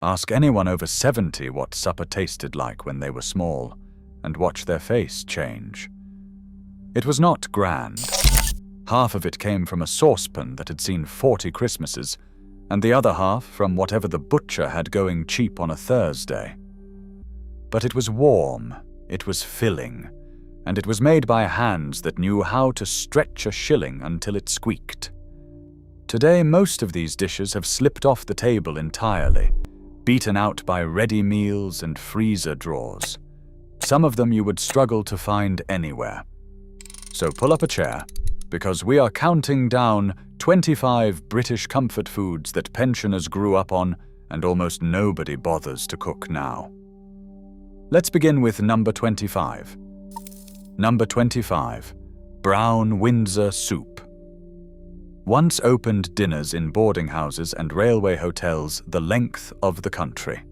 Ask anyone over 70 what supper tasted like when they were small, and watch their face change. It was not grand. Half of it came from a saucepan that had seen 40 Christmases, and the other half from whatever the butcher had going cheap on a Thursday. But it was warm, it was filling, and it was made by hands that knew how to stretch a shilling until it squeaked. Today, most of these dishes have slipped off the table entirely, beaten out by ready meals and freezer drawers. Some of them you would struggle to find anywhere. So pull up a chair, because we are counting down 25 British comfort foods that pensioners grew up on and almost nobody bothers to cook now. Let's begin with number 25. Number 25, brown Windsor soup. Once opened dinners in boarding houses and railway hotels the length of the country.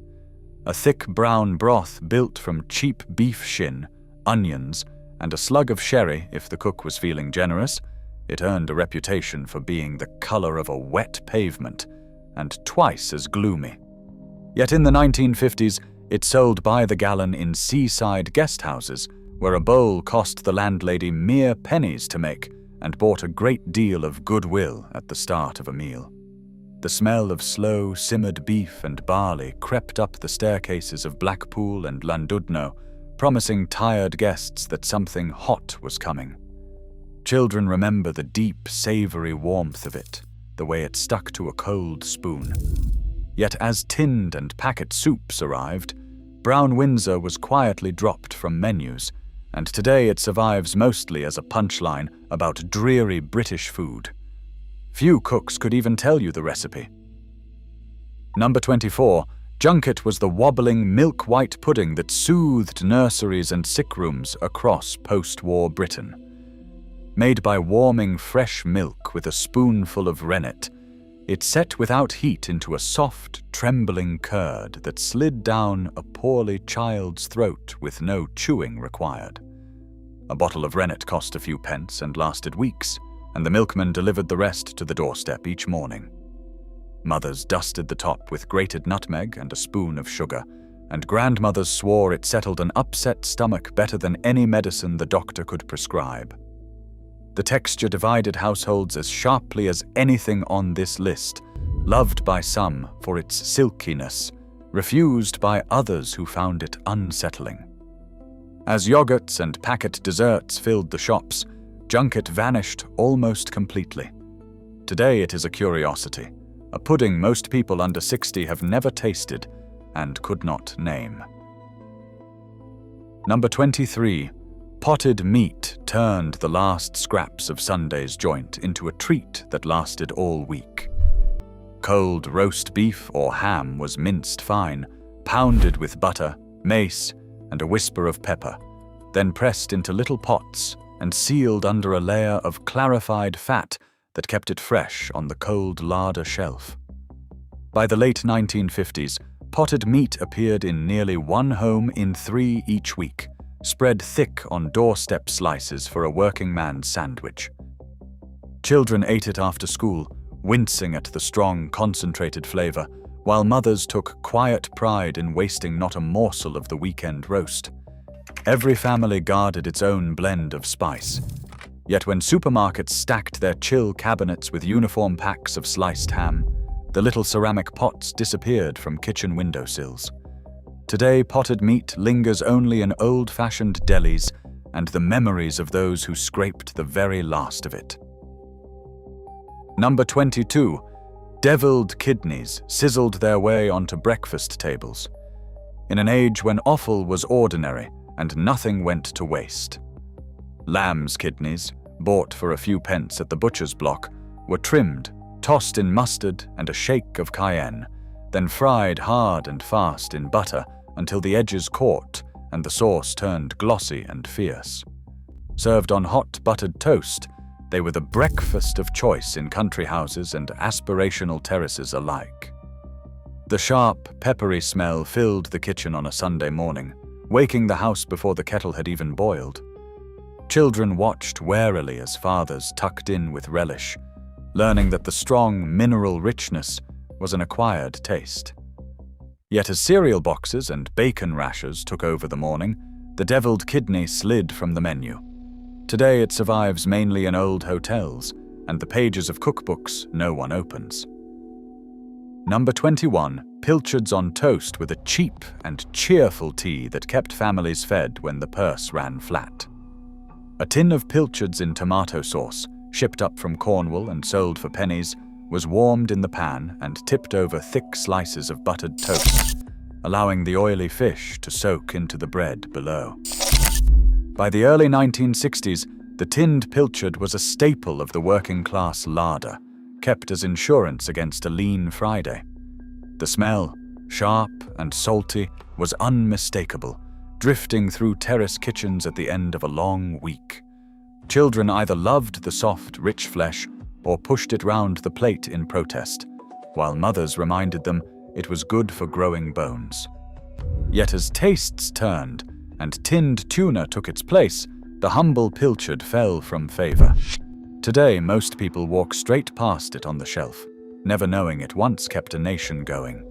A thick brown broth built from cheap beef shin, onions, and a slug of sherry if the cook was feeling generous. It earned a reputation for being the color of a wet pavement and twice as gloomy. Yet in the 1950s, it sold by the gallon in seaside guest houses, where a bowl cost the landlady mere pennies to make and bought a great deal of goodwill at the start of a meal. The smell of slow, simmered beef and barley crept up the staircases of Blackpool and Llandudno, promising tired guests that something hot was coming. Children remember the deep, savory warmth of it, the way it stuck to a cold spoon. Yet as tinned and packet soups arrived, brown Windsor was quietly dropped from menus, and today it survives mostly as a punchline about dreary British food. Few cooks could even tell you the recipe. Number 24, junket was the wobbling milk-white pudding that soothed nurseries and sick rooms across post-war Britain. Made by warming fresh milk with a spoonful of rennet, it set without heat into a soft, trembling curd that slid down a poorly child's throat with no chewing required. A bottle of rennet cost a few pence and lasted weeks, and the milkman delivered the rest to the doorstep each morning. Mothers dusted the top with grated nutmeg and a spoon of sugar, and grandmothers swore it settled an upset stomach better than any medicine the doctor could prescribe. The texture divided households as sharply as anything on this list, loved by some for its silkiness, refused by others who found it unsettling. As yogurts and packet desserts filled the shops, junket vanished almost completely. Today it is a curiosity, a pudding most people under 60 have never tasted and could not name. Number 23. Potted meat turned the last scraps of Sunday's joint into a treat that lasted all week. Cold roast beef or ham was minced fine, pounded with butter, mace, and a whisper of pepper, then pressed into little pots and sealed under a layer of clarified fat that kept it fresh on the cold larder shelf. By the late 1950s, potted meat appeared in nearly one home in 3 each week, spread thick on doorstep slices for a working man's sandwich. Children ate it after school, wincing at the strong, concentrated flavor, while mothers took quiet pride in wasting not a morsel of the weekend roast. Every family guarded its own blend of spice. Yet when supermarkets stacked their chill cabinets with uniform packs of sliced ham, the little ceramic pots disappeared from kitchen windowsills. Today, potted meat lingers only in old-fashioned delis and the memories of those who scraped the very last of it. Number 22. Deviled kidneys sizzled their way onto breakfast tables. In an age when offal was ordinary and nothing went to waste. Lamb's kidneys, bought for a few pence at the butcher's block, were trimmed, tossed in mustard and a shake of cayenne, then fried hard and fast in butter until the edges caught and the sauce turned glossy and fierce. Served on hot buttered toast, they were the breakfast of choice in country houses and aspirational terraces alike. The sharp, peppery smell filled the kitchen on a Sunday morning, waking the house before the kettle had even boiled. Children watched warily as fathers tucked in with relish, learning that the strong mineral richness was an acquired taste. Yet as cereal boxes and bacon rashers took over the morning, the deviled kidney slid from the menu. Today it survives mainly in old hotels, and the pages of cookbooks no one opens. Number 21, pilchards on toast with a cheap and cheerful tea that kept families fed when the purse ran flat. A tin of pilchards in tomato sauce, shipped up from Cornwall and sold for pennies, was warmed in the pan and tipped over thick slices of buttered toast, allowing the oily fish to soak into the bread below. By the early 1960s, the tinned pilchard was a staple of the working-class larder, kept as insurance against a lean Friday. The smell, sharp and salty, was unmistakable, drifting through terrace kitchens at the end of a long week. Children either loved the soft, rich flesh or pushed it round the plate in protest, while mothers reminded them it was good for growing bones. Yet as tastes turned and tinned tuna took its place, the humble pilchard fell from favor. Today, most people walk straight past it on the shelf, never knowing it once kept a nation going.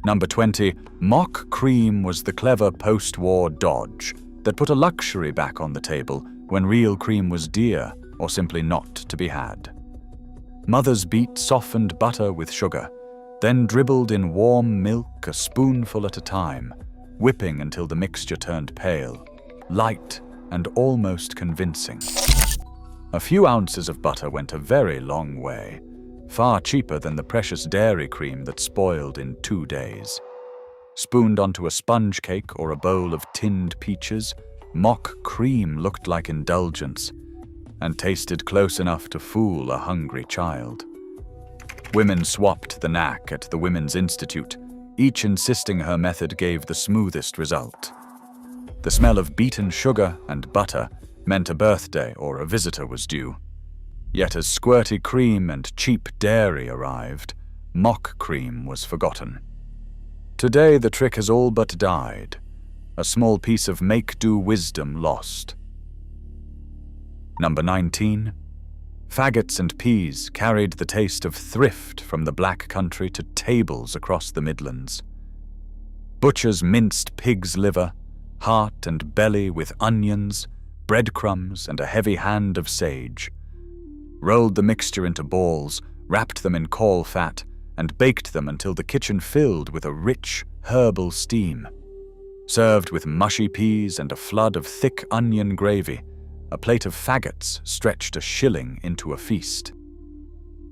Number 20, mock cream was the clever post-war dodge that put a luxury back on the table when real cream was dear or simply not to be had. Mothers beat softened butter with sugar, then dribbled in warm milk a spoonful at a time, whipping until the mixture turned pale, light, and almost convincing. A few ounces of butter went a very long way, far cheaper than the precious dairy cream that spoiled in 2 days. Spooned onto a sponge cake or a bowl of tinned peaches, mock cream looked like indulgence and tasted close enough to fool a hungry child. Women swapped the knack at the Women's Institute, each insisting her method gave the smoothest result. The smell of beaten sugar and butter meant a birthday or a visitor was due. Yet as squirty cream and cheap dairy arrived, mock cream was forgotten. Today the trick has all but died, a small piece of make-do wisdom lost. Number 19. Faggots and peas carried the taste of thrift from the Black Country to tables across the Midlands. Butchers minced pig's liver, heart and belly with onions, breadcrumbs, and a heavy hand of sage. Rolled the mixture into balls, wrapped them in caul fat, and baked them until the kitchen filled with a rich, herbal steam. Served with mushy peas and a flood of thick onion gravy, a plate of faggots stretched a shilling into a feast.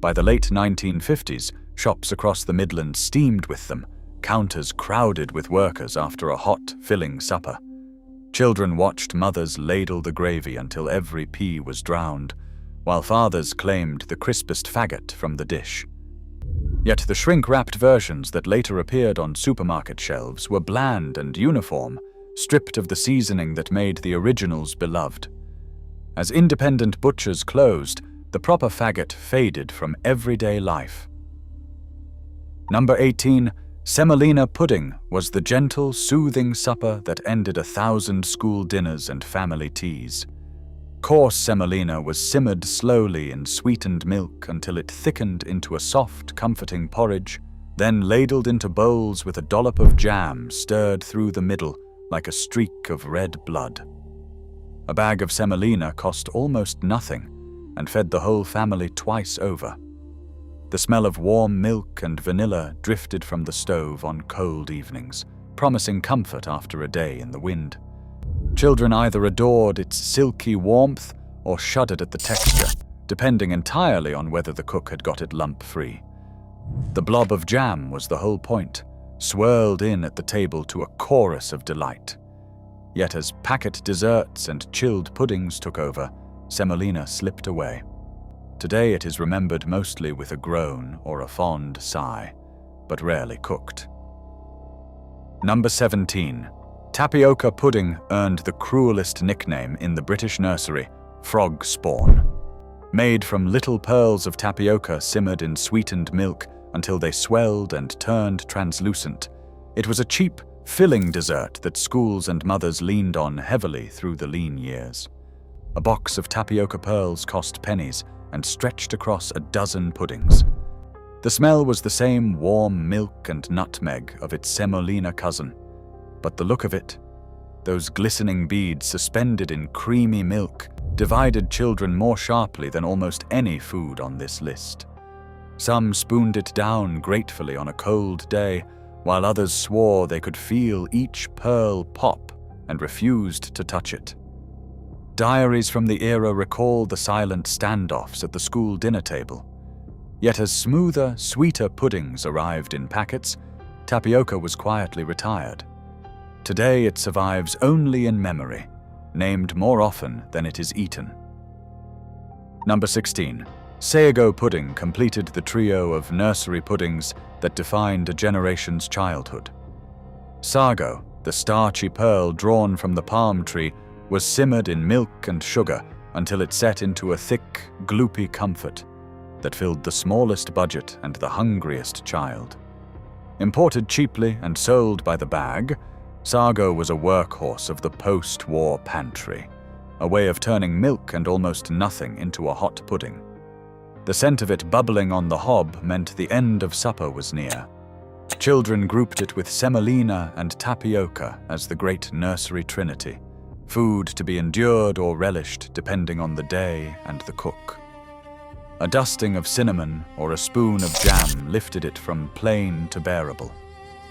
By the late 1950s, shops across the Midlands steamed with them, counters crowded with workers after a hot, filling supper. Children watched mothers ladle the gravy until every pea was drowned, while fathers claimed the crispest faggot from the dish. Yet the shrink-wrapped versions that later appeared on supermarket shelves were bland and uniform, stripped of the seasoning that made the originals beloved. As independent butchers closed, the proper faggot faded from everyday life. Number 18. Semolina pudding was the gentle, soothing supper that ended 1,000 school dinners and family teas. Coarse semolina was simmered slowly in sweetened milk until it thickened into a soft, comforting porridge, then ladled into bowls with a dollop of jam stirred through the middle like a streak of red blood. A bag of semolina cost almost nothing and fed the whole family twice over. The smell of warm milk and vanilla drifted from the stove on cold evenings, promising comfort after a day in the wind. Children either adored its silky warmth or shuddered at the texture, depending entirely on whether the cook had got it lump-free. The blob of jam was the whole point, swirled in at the table to a chorus of delight. Yet as packet desserts and chilled puddings took over, semolina slipped away. Today it is remembered mostly with a groan or a fond sigh, but rarely cooked. Number 17. Tapioca pudding earned the cruelest nickname in the British nursery, frog spawn. Made from little pearls of tapioca simmered in sweetened milk until they swelled and turned translucent, it was a cheap, filling dessert that schools and mothers leaned on heavily through the lean years. A box of tapioca pearls cost pennies and stretched across a dozen puddings. The smell was the same warm milk and nutmeg of its semolina cousin, but the look of it, those glistening beads suspended in creamy milk, divided children more sharply than almost any food on this list. Some spooned it down gratefully on a cold day, while others swore they could feel each pearl pop and refused to touch it. Diaries from the era recall the silent standoffs at the school dinner table. Yet as smoother, sweeter puddings arrived in packets, tapioca was quietly retired. Today it survives only in memory, named more often than it is eaten. Number 16. Sago pudding completed the trio of nursery puddings that defined a generation's childhood. Sago, the starchy pearl drawn from the palm tree, was simmered in milk and sugar until it set into a thick, gloopy comfort that filled the smallest budget and the hungriest child. Imported cheaply and sold by the bag, sago was a workhorse of the post-war pantry, a way of turning milk and almost nothing into a hot pudding. The scent of it bubbling on the hob meant the end of supper was near. Children grouped it with semolina and tapioca as the great nursery trinity, food to be endured or relished depending on the day and the cook. A dusting of cinnamon or a spoon of jam lifted it from plain to bearable.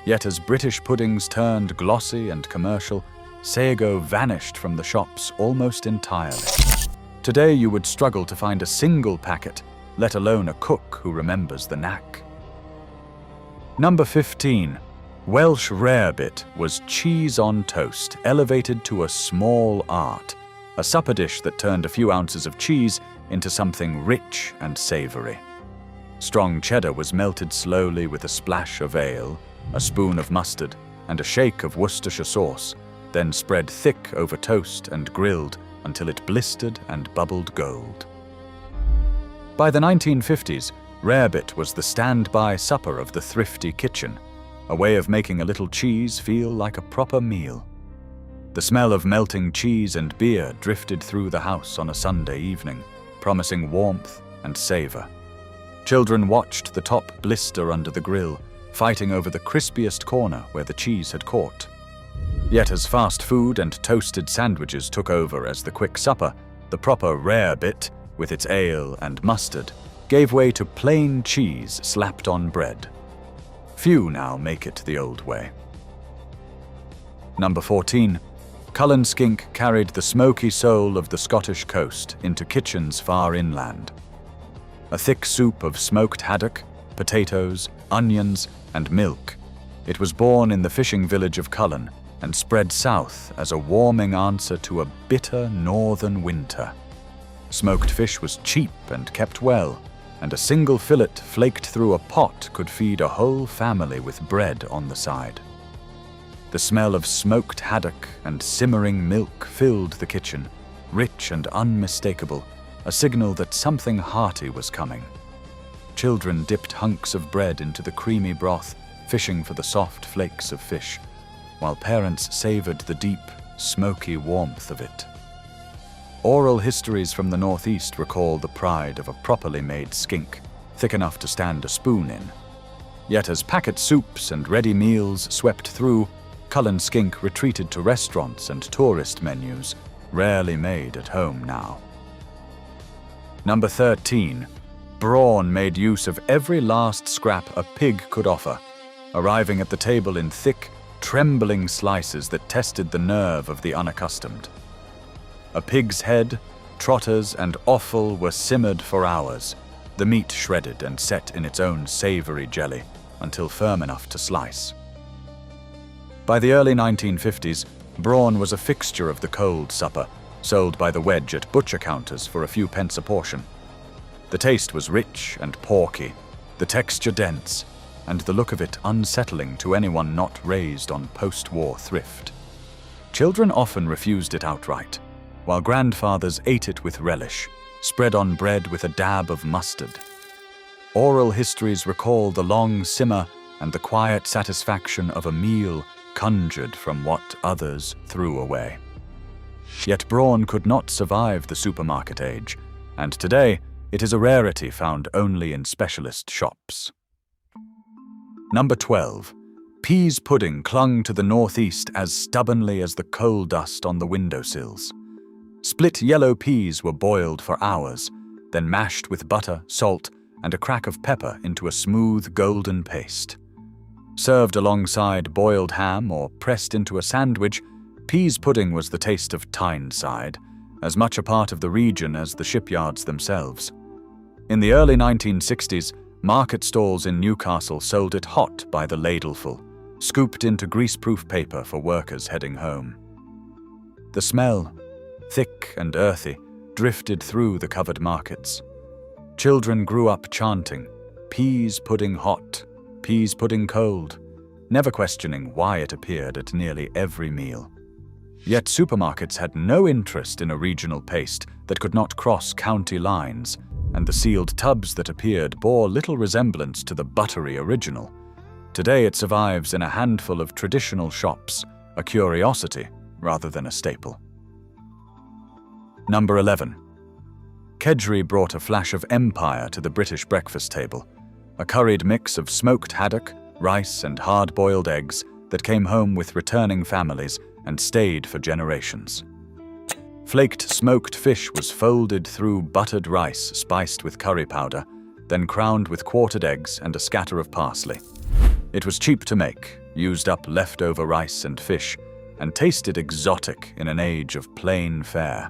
Yet as British puddings turned glossy and commercial, sago vanished from the shops almost entirely. Today you would struggle to find a single packet, let alone a cook who remembers the knack. Number 15. Welsh rarebit was cheese on toast, elevated to a small art, a supper dish that turned a few ounces of cheese into something rich and savory. Strong cheddar was melted slowly with a splash of ale, a spoon of mustard, and a shake of Worcestershire sauce, then spread thick over toast and grilled until it blistered and bubbled gold. By the 1950s, rarebit was the standby supper of the thrifty kitchen, a way of making a little cheese feel like a proper meal. The smell of melting cheese and beer drifted through the house on a Sunday evening, promising warmth and savor. Children watched the top blister under the grill, fighting over the crispiest corner where the cheese had caught. Yet as fast food and toasted sandwiches took over as the quick supper, the proper rarebit, with its ale and mustard, gave way to plain cheese slapped on bread. Few now make it the old way. Number 14. Cullen skink carried the smoky soul of the Scottish coast into kitchens far inland. A thick soup of smoked haddock, potatoes, onions, and milk, it was born in the fishing village of Cullen and spread south as a warming answer to a bitter northern winter. Smoked fish was cheap and kept well, and a single fillet flaked through a pot could feed a whole family with bread on the side. The smell of smoked haddock and simmering milk filled the kitchen, rich and unmistakable, a signal that something hearty was coming. Children dipped hunks of bread into the creamy broth, fishing for the soft flakes of fish, while parents savored the deep, smoky warmth of it. Oral histories from the Northeast recall the pride of a properly made skink, thick enough to stand a spoon in. Yet as packet soups and ready meals swept through, Cullen skink retreated to restaurants and tourist menus, rarely made at home now. Number 13. Brawn made use of every last scrap a pig could offer, arriving at the table in thick, trembling slices that tested the nerve of the unaccustomed. A pig's head, trotters, and offal were simmered for hours, the meat shredded and set in its own savory jelly until firm enough to slice. By the early 1950s, brawn was a fixture of the cold supper, sold by the wedge at butcher counters for a few pence a portion. The taste was rich and porky, the texture dense, and the look of it unsettling to anyone not raised on post-war thrift. Children often refused it outright, while grandfathers ate it with relish, spread on bread with a dab of mustard. Oral histories recall the long simmer and the quiet satisfaction of a meal conjured from what others threw away. Yet brawn could not survive the supermarket age, and today it is a rarity found only in specialist shops. Number 12. Peas pudding clung to the northeast as stubbornly as the coal dust on the windowsills. Split yellow peas were boiled for hours, then mashed with butter, salt, and a crack of pepper into a smooth golden paste. Served alongside boiled ham or pressed into a sandwich, peas pudding was the taste of Tyneside, as much a part of the region as the shipyards themselves. In the early 1960s, market stalls in Newcastle sold it hot by the ladleful, scooped into greaseproof paper for workers heading home. The smell, thick and earthy, drifted through the covered markets. Children grew up chanting, "Peas pudding hot, peas pudding cold," never questioning why it appeared at nearly every meal. Yet supermarkets had no interest in a regional paste that could not cross county lines, and the sealed tubs that appeared bore little resemblance to the buttery original. Today it survives in a handful of traditional shops, a curiosity rather than a staple. Number 11. Kedgeree brought a flash of empire to the British breakfast table, a curried mix of smoked haddock, rice, and hard-boiled eggs that came home with returning families and stayed for generations. Flaked smoked fish was folded through buttered rice spiced with curry powder, then crowned with quartered eggs and a scatter of parsley. It was cheap to make, used up leftover rice and fish, and tasted exotic in an age of plain fare.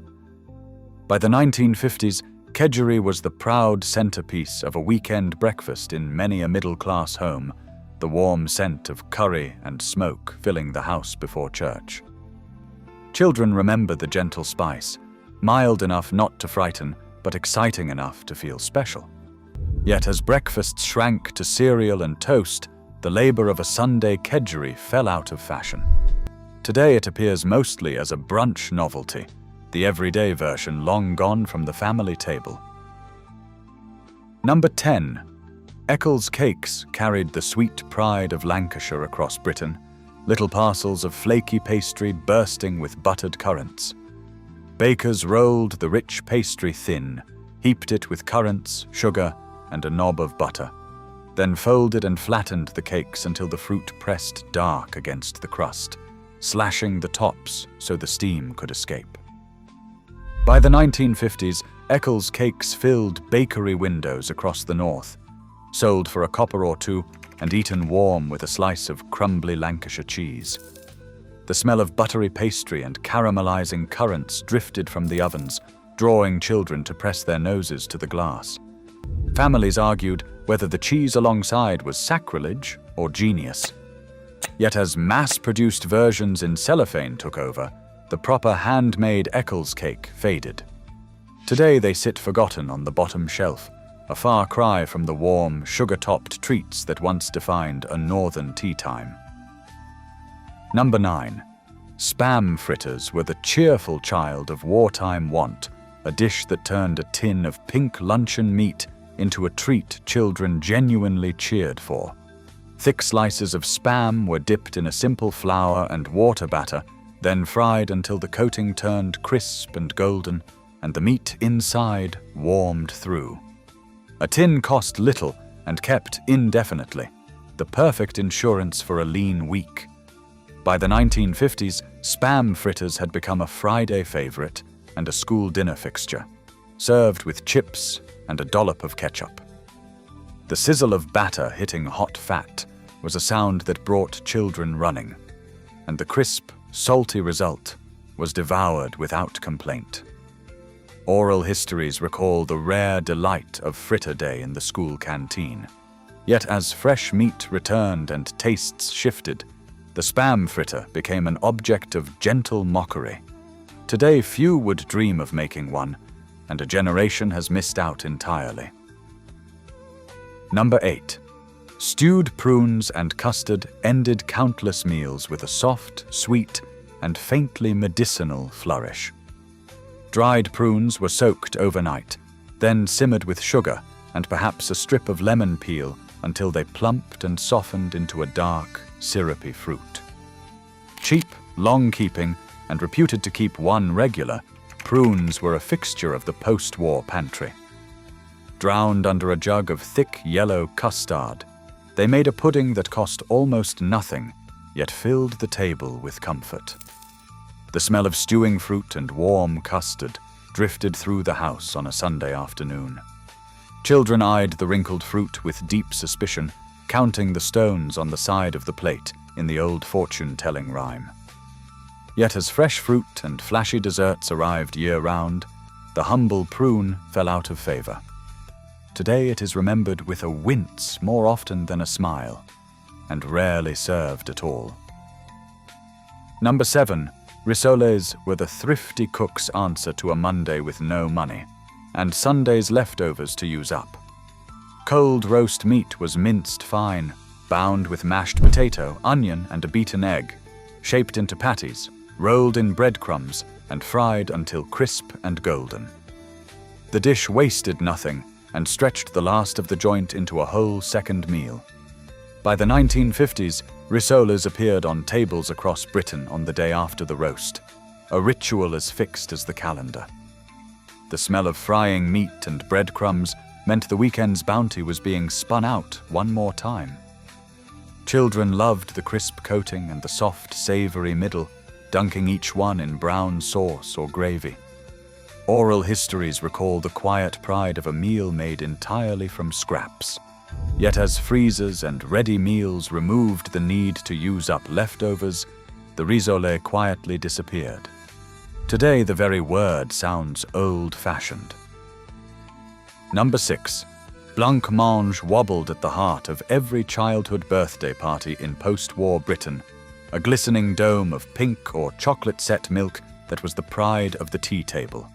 By the 1950s, Kedgeree was the proud centerpiece of a weekend breakfast in many a middle-class home, the warm scent of curry and smoke filling the house before church. Children remember the gentle spice, mild enough not to frighten, but exciting enough to feel special. Yet as breakfasts shrank to cereal and toast, the labor of a Sunday Kedgeree fell out of fashion. Today it appears mostly as a brunch novelty, the everyday version long gone from the family table. Number 10. Eccles cakes carried the sweet pride of Lancashire across Britain, little parcels of flaky pastry bursting with buttered currants. Bakers rolled the rich pastry thin, heaped it with currants, sugar, and a knob of butter, then folded and flattened the cakes until the fruit pressed dark against the crust, slashing the tops so the steam could escape. By the 1950s, Eccles cakes filled bakery windows across the north, sold for a copper or two and eaten warm with a slice of crumbly Lancashire cheese. The smell of buttery pastry and caramelizing currants drifted from the ovens, drawing children to press their noses to the glass. Families argued whether the cheese alongside was sacrilege or genius. Yet as mass-produced versions in cellophane took over, the proper handmade Eccles cake faded. Today they sit forgotten on the bottom shelf, a far cry from the warm, sugar-topped treats that once defined a northern tea time. Number 9. Spam fritters were the cheerful child of wartime want, a dish that turned a tin of pink luncheon meat into a treat children genuinely cheered for. Thick slices of spam were dipped in a simple flour and water batter, then fried until the coating turned crisp and golden, and the meat inside warmed through. A tin cost little and kept indefinitely, the perfect insurance for a lean week. By the 1950s, spam fritters had become a Friday favorite and a school dinner fixture, served with chips and a dollop of ketchup. The sizzle of batter hitting hot fat was a sound that brought children running, and the crisp, salty result was devoured without complaint. Oral histories recall the rare delight of fritter day in the school canteen. Yet as fresh meat returned and tastes shifted, the spam fritter became an object of gentle mockery. Today few would dream of making one, and a generation has missed out entirely. Number 8. Stewed prunes and custard ended countless meals with a soft, sweet, and faintly medicinal flourish. Dried prunes were soaked overnight, then simmered with sugar and perhaps a strip of lemon peel until they plumped and softened into a dark, syrupy fruit. Cheap, long-keeping, and reputed to keep one regular, prunes were a fixture of the post-war pantry. Drowned under a jug of thick yellow custard, They made a pudding that cost almost nothing, yet filled the table with comfort. The smell of stewing fruit and warm custard drifted through the house on a Sunday afternoon. Children eyed the wrinkled fruit with deep suspicion, counting the stones on the side of the plate in the old fortune-telling rhyme. Yet as fresh fruit and flashy desserts arrived year-round, the humble prune fell out of favor. Today it is remembered with a wince more often than a smile, and rarely served at all. Number 7. Rissoles were the thrifty cook's answer to a Monday with no money, and Sunday's leftovers to use up. Cold roast meat was minced fine, bound with mashed potato, onion, and a beaten egg, shaped into patties, rolled in breadcrumbs, and fried until crisp and golden. The dish wasted nothing and stretched the last of the joint into a whole second meal. By the 1950s, rissoles appeared on tables across Britain on the day after the roast, a ritual as fixed as the calendar. The smell of frying meat and breadcrumbs meant the weekend's bounty was being spun out one more time. Children loved the crisp coating and the soft, savory middle, dunking each one in brown sauce or gravy. Oral histories recall the quiet pride of a meal made entirely from scraps. Yet as freezers and ready meals removed the need to use up leftovers, the rissoles quietly disappeared. Today, the very word sounds old-fashioned. Number 6. Blancmange wobbled at the heart of every childhood birthday party in post-war Britain, a glistening dome of pink or chocolate-set milk that was the pride of the tea table.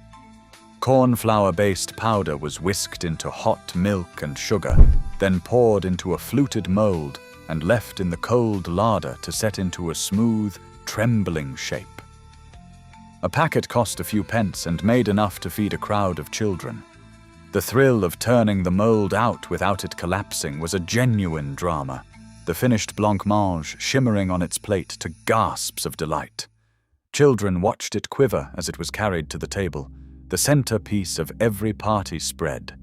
Cornflour-based powder was whisked into hot milk and sugar, then poured into a fluted mold and left in the cold larder to set into a smooth, trembling shape. A packet cost a few pence and made enough to feed a crowd of children. The thrill of turning the mold out without it collapsing was a genuine drama, the finished blancmange shimmering on its plate to gasps of delight. Children watched it quiver as it was carried to the table, the centerpiece of every party spread.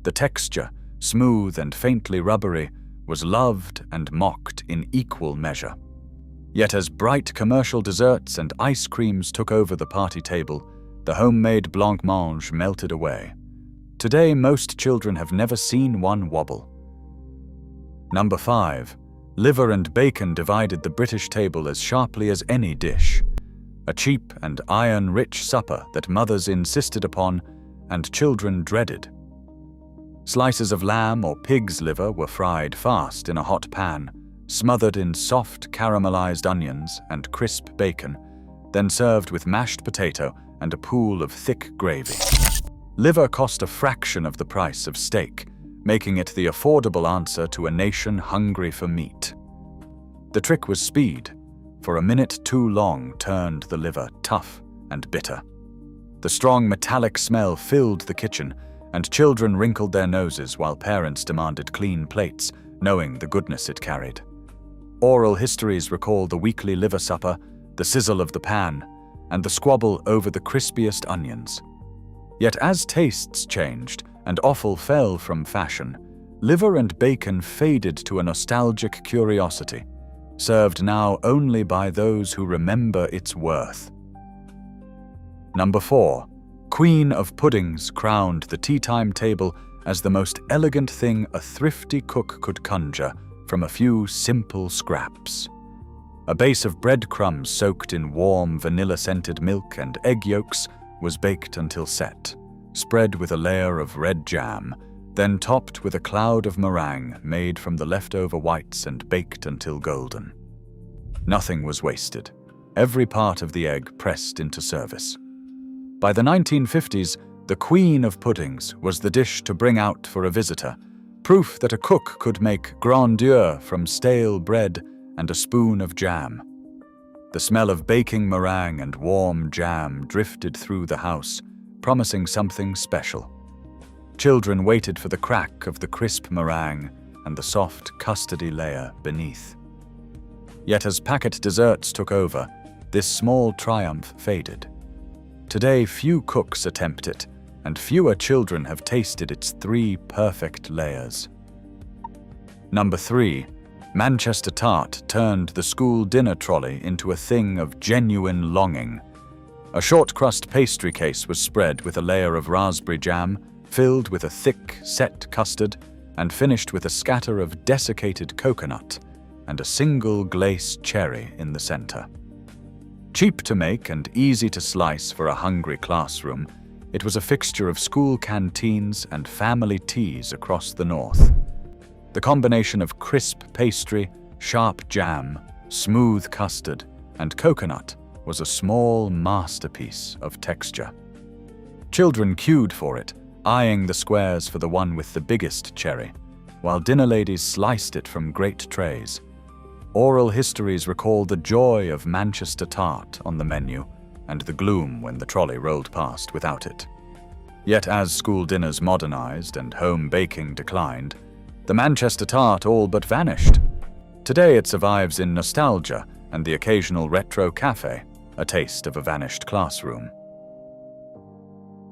The texture, smooth and faintly rubbery, was loved and mocked in equal measure. Yet as bright commercial desserts and ice creams took over the party table, the homemade blancmange melted away. Today, most children have never seen one wobble. Number 5. Liver and bacon divided the British table as sharply as any dish. A cheap and iron-rich supper that mothers insisted upon and children dreaded. Slices of lamb or pig's liver were fried fast in a hot pan, smothered in soft caramelized onions and crisp bacon, then served with mashed potato and a pool of thick gravy. Liver cost a fraction of the price of steak, making it the affordable answer to a nation hungry for meat. The trick was speed, for a minute too long turned the liver tough and bitter. The strong metallic smell filled the kitchen, and children wrinkled their noses while parents demanded clean plates, knowing the goodness it carried. Oral histories recall the weekly liver supper, the sizzle of the pan, and the squabble over the crispiest onions. Yet as tastes changed and offal fell from fashion, liver and bacon faded to a nostalgic curiosity, served now only by those who remember its worth. Number 4. Queen of Puddings crowned the tea-time table as the most elegant thing a thrifty cook could conjure from a few simple scraps. A base of breadcrumbs soaked in warm vanilla-scented milk and egg yolks was baked until set, spread with a layer of red jam, then topped with a cloud of meringue made from the leftover whites and baked until golden. Nothing was wasted, every part of the egg pressed into service. By the 1950s, the Queen of Puddings was the dish to bring out for a visitor, proof that a cook could make grandeur from stale bread and a spoon of jam. The smell of baking meringue and warm jam drifted through the house, promising something special. Children waited for the crack of the crisp meringue and the soft custardy layer beneath. Yet as packet desserts took over, this small triumph faded. Today, few cooks attempt it, and fewer children have tasted its 3 perfect layers. Number 3. Manchester tart turned the school dinner trolley into a thing of genuine longing. A short crust pastry case was spread with a layer of raspberry jam, filled with a thick, set custard, and finished with a scatter of desiccated coconut and a single glaced cherry in the center. Cheap to make and easy to slice for a hungry classroom, it was a fixture of school canteens and family teas across the north. The combination of crisp pastry, sharp jam, smooth custard, and coconut was a small masterpiece of texture. Children queued for it, eyeing the squares for the one with the biggest cherry, while dinner ladies sliced it from great trays. Oral histories recall the joy of Manchester tart on the menu and the gloom when the trolley rolled past without it. Yet as school dinners modernized and home baking declined, the Manchester tart all but vanished. Today it survives in nostalgia and the occasional retro cafe, a taste of a vanished classroom.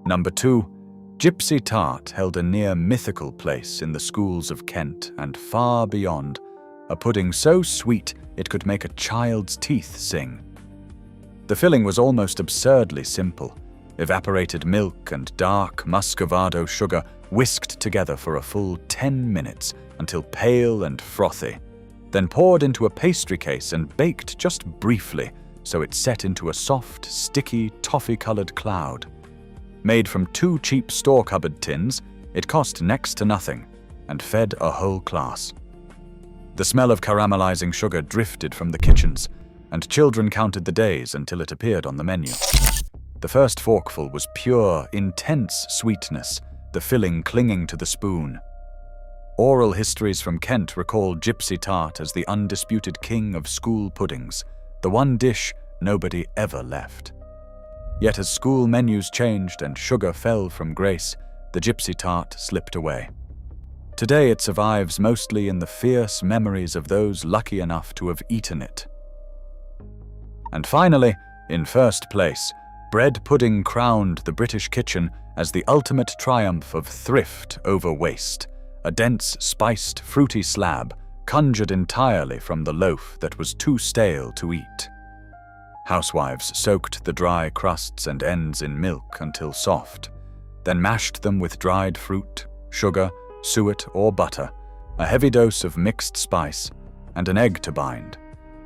Number 2. Gypsy tart held a near mythical place in the schools of Kent and far beyond, a pudding so sweet it could make a child's teeth sing. The filling was almost absurdly simple: evaporated milk and dark muscovado sugar whisked together for a full 10 minutes until pale and frothy, then poured into a pastry case and baked just briefly so it set into a soft, sticky, toffee-colored cloud. Made from 2 cheap store-cupboard tins, it cost next to nothing and fed a whole class. The smell of caramelizing sugar drifted from the kitchens, and children counted the days until it appeared on the menu. The first forkful was pure, intense sweetness, the filling clinging to the spoon. Oral histories from Kent recall gypsy tart as the undisputed king of school puddings, the one dish nobody ever left. Yet as school menus changed and sugar fell from grace, the gypsy tart slipped away. Today it survives mostly in the fierce memories of those lucky enough to have eaten it. And finally, in first place, bread pudding crowned the British kitchen as the ultimate triumph of thrift over waste, a dense, spiced, fruity slab conjured entirely from the loaf that was too stale to eat. Housewives soaked the dry crusts and ends in milk until soft, then mashed them with dried fruit, sugar, suet or butter, a heavy dose of mixed spice, and an egg to bind,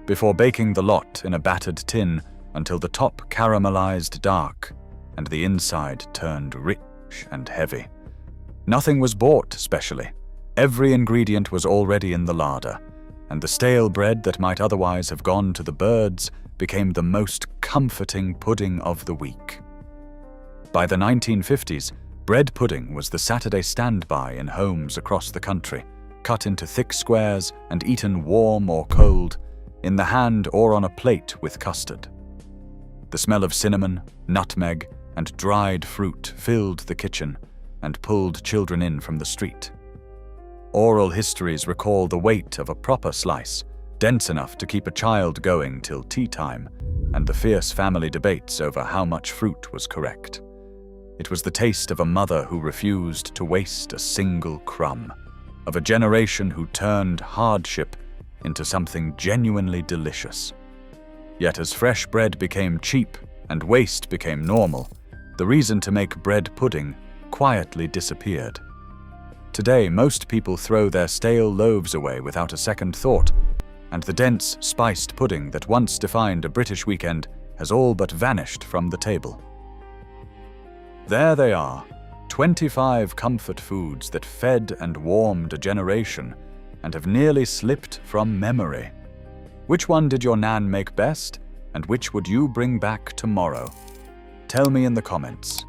before baking the lot in a battered tin until the top caramelized dark and the inside turned rich and heavy. Nothing was bought specially. Every ingredient was already in the larder, and the stale bread that might otherwise have gone to the birds became the most comforting pudding of the week. By the 1950s, bread pudding was the Saturday standby in homes across the country, cut into thick squares and eaten warm or cold, in the hand or on a plate with custard. The smell of cinnamon, nutmeg, and dried fruit filled the kitchen and pulled children in from the street. Oral histories recall the weight of a proper slice, dense enough to keep a child going till tea time, and the fierce family debates over how much fruit was correct. It was the taste of a mother who refused to waste a single crumb, of a generation who turned hardship into something genuinely delicious. Yet as fresh bread became cheap and waste became normal, the reason to make bread pudding quietly disappeared. Today, most people throw their stale loaves away without a second thought, and the dense, spiced pudding that once defined a British weekend has all but vanished from the table. There they are, 25 comfort foods that fed and warmed a generation and have nearly slipped from memory. Which one did your nan make best, and which would you bring back tomorrow? Tell me in the comments.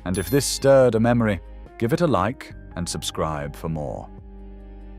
And if this stirred a memory, give it a like and subscribe for more.